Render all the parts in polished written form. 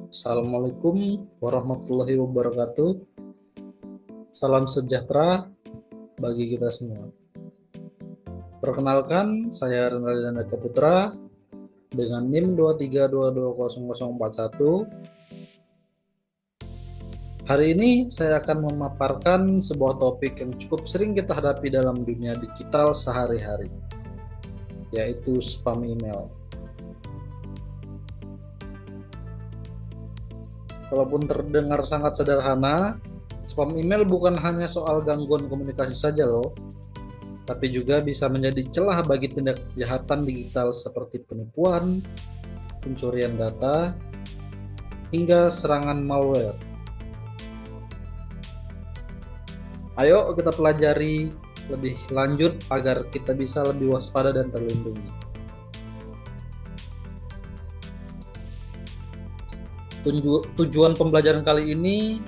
Assalamualaikum warahmatullahi wabarakatuh. Salam sejahtera bagi kita semua. Perkenalkan, saya Renaldi Nandaka Putra dengan NIM 23220041. Hari ini saya akan memaparkan sebuah topik yang cukup sering kita hadapi dalam dunia digital sehari-hari, yaitu spam email. Walaupun terdengar sangat sederhana, spam email bukan hanya soal gangguan komunikasi saja loh, tapi juga bisa menjadi celah bagi tindak kejahatan digital seperti penipuan, pencurian data, hingga serangan malware. Ayo kita pelajari lebih lanjut agar kita bisa lebih waspada dan terlindungi. Tujuan pembelajaran kali ini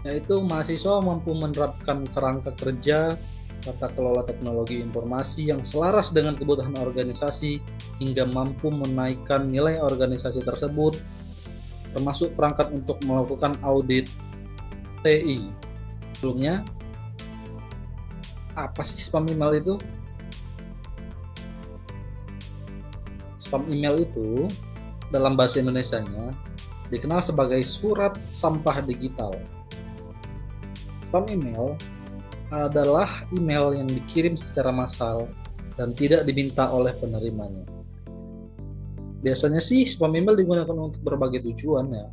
yaitu mahasiswa mampu menerapkan kerangka kerja tata kelola teknologi informasi yang selaras dengan kebutuhan organisasi hingga mampu menaikkan nilai organisasi tersebut, termasuk perangkat untuk melakukan audit TI. Sebelumnya, apa sih spam email itu? Spam email itu dalam bahasa Indonesianya dikenal sebagai surat sampah digital. Spam email adalah email yang dikirim secara massal dan tidak diminta oleh penerimanya. Biasanya sih spam email digunakan untuk berbagai tujuan ya,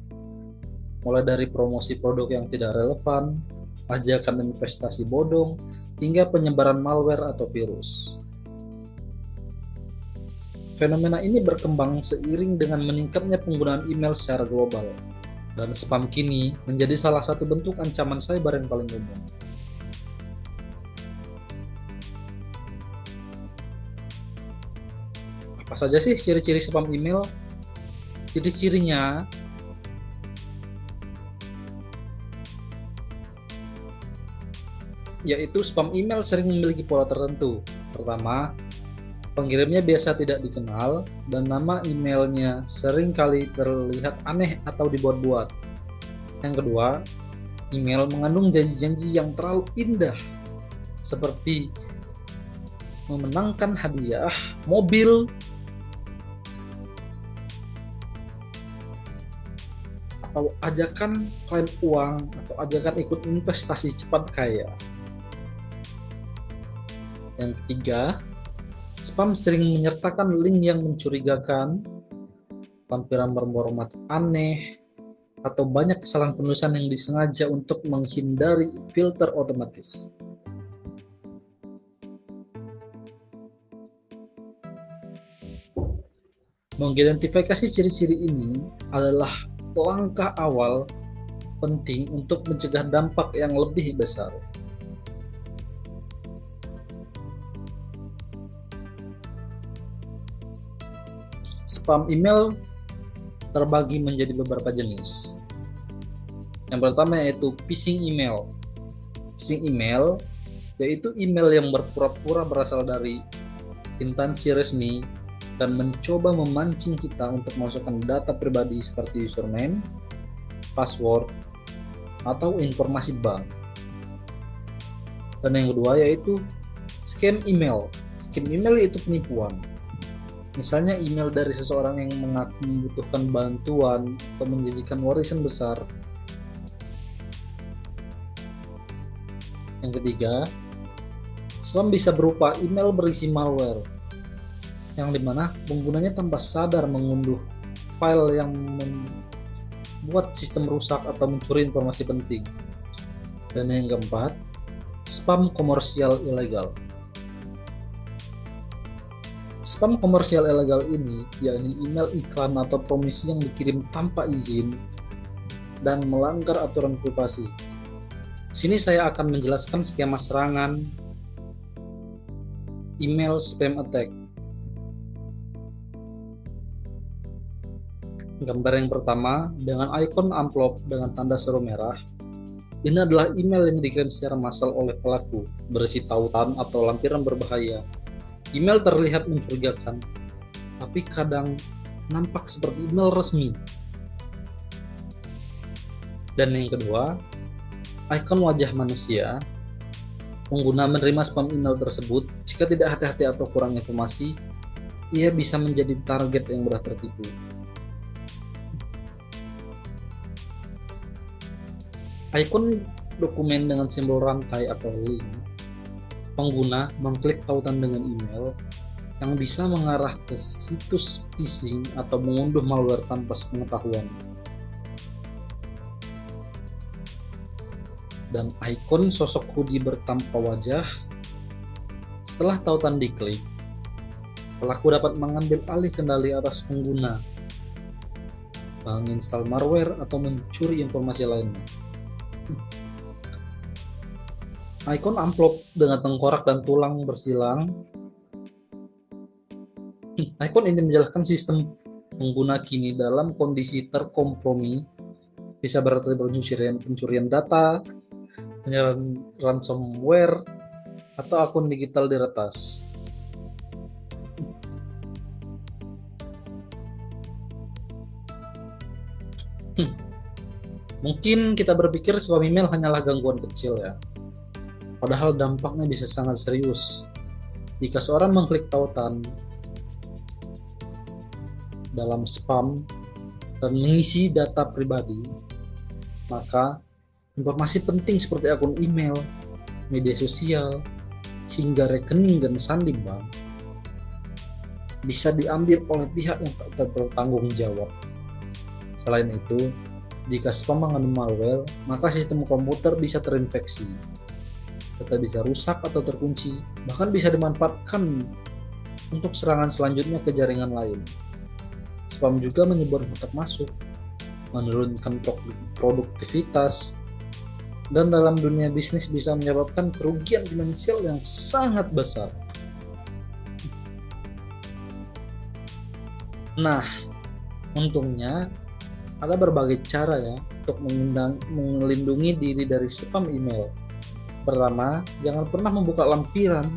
mulai dari promosi produk yang tidak relevan, ajakan investasi bodong, hingga penyebaran malware atau virus. Fenomena ini berkembang seiring dengan meningkatnya penggunaan email secara global, dan spam kini menjadi salah satu bentuk ancaman cyber yang paling umum. Apa saja sih ciri-ciri spam email? Ciri-cirinya yaitu spam email sering memiliki pola tertentu. Pertama, pengirimnya biasa tidak dikenal dan nama emailnya sering kali terlihat aneh atau dibuat-buat. Yang kedua, email mengandung janji-janji yang terlalu indah, seperti memenangkan hadiah, mobil, atau ajakan klaim uang, atau ajakan ikut investasi cepat kaya. Yang ketiga, spam sering menyertakan link yang mencurigakan, lampiran berformat aneh, atau banyak kesalahan penulisan yang disengaja untuk menghindari filter otomatis. Mengidentifikasi ciri-ciri ini adalah langkah awal penting untuk mencegah dampak yang lebih besar. Spam email terbagi menjadi beberapa jenis. Yang pertama yaitu phishing email. Phishing email yaitu email yang berpura-pura berasal dari instansi resmi dan mencoba memancing kita untuk memasukkan data pribadi seperti username, password, atau informasi bank. Dan yang kedua yaitu scam email. Scam email yaitu penipuan. Misalnya email dari seseorang yang mengaku membutuhkan bantuan atau menjanjikan warisan besar. Yang ketiga, spam bisa berupa email berisi malware, yang dimana penggunanya tanpa sadar mengunduh file yang membuat sistem rusak atau mencuri informasi penting. Dan yang keempat, spam komersial ilegal. Spam komersial ilegal ini yakni email iklan atau promisi yang dikirim tanpa izin dan melanggar aturan privasi. Sini saya akan menjelaskan skema serangan email spam attack. Gambar yang pertama dengan ikon amplop dengan tanda seru merah. Ini adalah email yang dikirim secara massal oleh pelaku, berisi tautan atau lampiran berbahaya. Email terlihat mencurigakan, tapi kadang nampak seperti email resmi. Dan yang kedua, ikon wajah manusia. Pengguna menerima spam email tersebut, jika tidak hati-hati atau kurang informasi, ia bisa menjadi target yang mudah tertipu. Ikon dokumen dengan simbol rantai atau link. Pengguna mengklik tautan dengan email yang bisa mengarah ke situs phishing atau mengunduh malware tanpa sepengetahuan. Dan ikon sosok hoodie bertanpa wajah. Setelah tautan diklik, pelaku dapat mengambil alih kendali atas pengguna, menginstal malware atau mencuri informasi lainnya. Ikon amplop dengan tengkorak dan tulang bersilang. Ikon ini menjelaskan sistem pengguna kini dalam kondisi terkompromi, bisa berarti pencurian data, penyerangan ransomware, atau akun digital diretas. Mungkin kita berpikir spam email hanyalah gangguan kecil ya. Padahal dampaknya bisa sangat serius. Jika seorang mengklik tautan dalam spam dan mengisi data pribadi, maka informasi penting seperti akun email, media sosial, hingga rekening dan sandi bank bisa diambil oleh pihak yang tak bertanggung jawab. Selain itu, jika spam mengandung malware, maka sistem komputer bisa terinfeksi, data bisa rusak atau terkunci, bahkan bisa dimanfaatkan untuk serangan selanjutnya ke jaringan lain. Spam juga menyebar kontak masuk, menurunkan produktivitas, dan dalam dunia bisnis bisa menyebabkan kerugian finansial yang sangat besar. Nah, untungnya ada berbagai cara ya untuk melindungi diri dari spam email. Pertama, jangan pernah membuka lampiran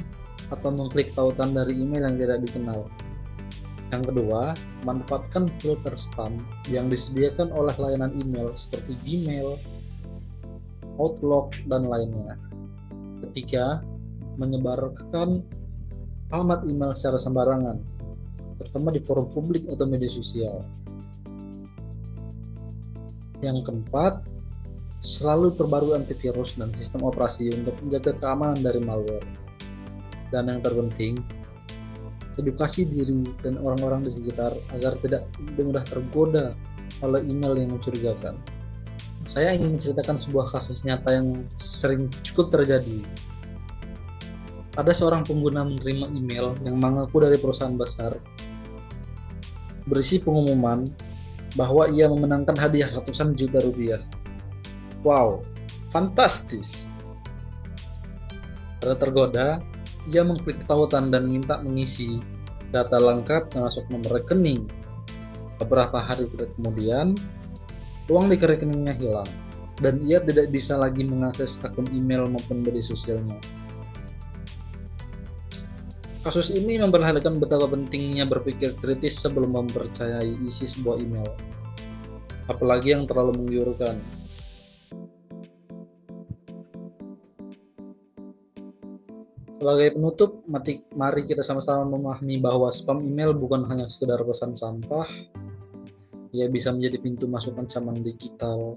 atau mengklik tautan dari email yang tidak dikenal. Yang kedua, manfaatkan filter spam yang disediakan oleh layanan email seperti Gmail, Outlook, dan lainnya. Ketiga, menyebarkan alamat email secara sembarangan, terutama di forum publik atau media sosial. Yang keempat, selalu perbarui antivirus dan sistem operasi untuk menjaga keamanan dari malware. Dan yang terpenting, edukasi diri dan orang-orang di sekitar agar tidak mudah tergoda oleh email yang mencurigakan. Saya ingin menceritakan sebuah kasus nyata yang sering cukup terjadi. Ada seorang pengguna menerima email yang mengaku dari perusahaan besar, berisi pengumuman bahwa ia memenangkan hadiah ratusan juta rupiah. Wow, fantastis! Karena tergoda, ia mengklik tautan dan minta mengisi data lengkap termasuk nomor rekening. Beberapa hari kemudian, uang di rekeningnya hilang dan ia tidak bisa lagi mengakses akun email maupun media sosialnya. Kasus ini memperlihatkan betapa pentingnya berpikir kritis sebelum mempercayai isi sebuah email, apalagi yang terlalu menggiurkan. Sebagai penutup, mari kita sama-sama memahami bahwa spam email bukan hanya sekedar pesan sampah. Ia bisa menjadi pintu masuk ancaman digital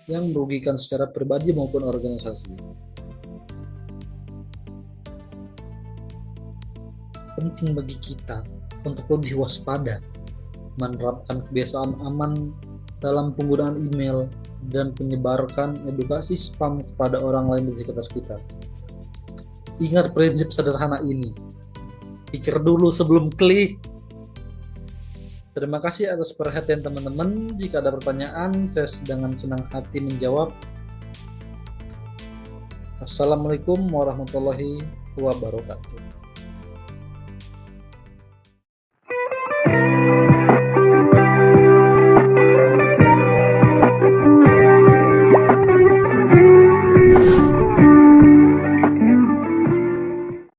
yang merugikan secara pribadi maupun organisasi. Penting bagi kita untuk lebih waspada, menerapkan kebiasaan aman dalam penggunaan email, dan menyebarkan edukasi spam kepada orang lain di sekitar kita. Ingat prinsip sederhana ini. Pikir dulu sebelum klik. Terima kasih atas perhatian teman-teman. Jika ada pertanyaan, saya dengan senang hati menjawab. Assalamualaikum warahmatullahi wabarakatuh.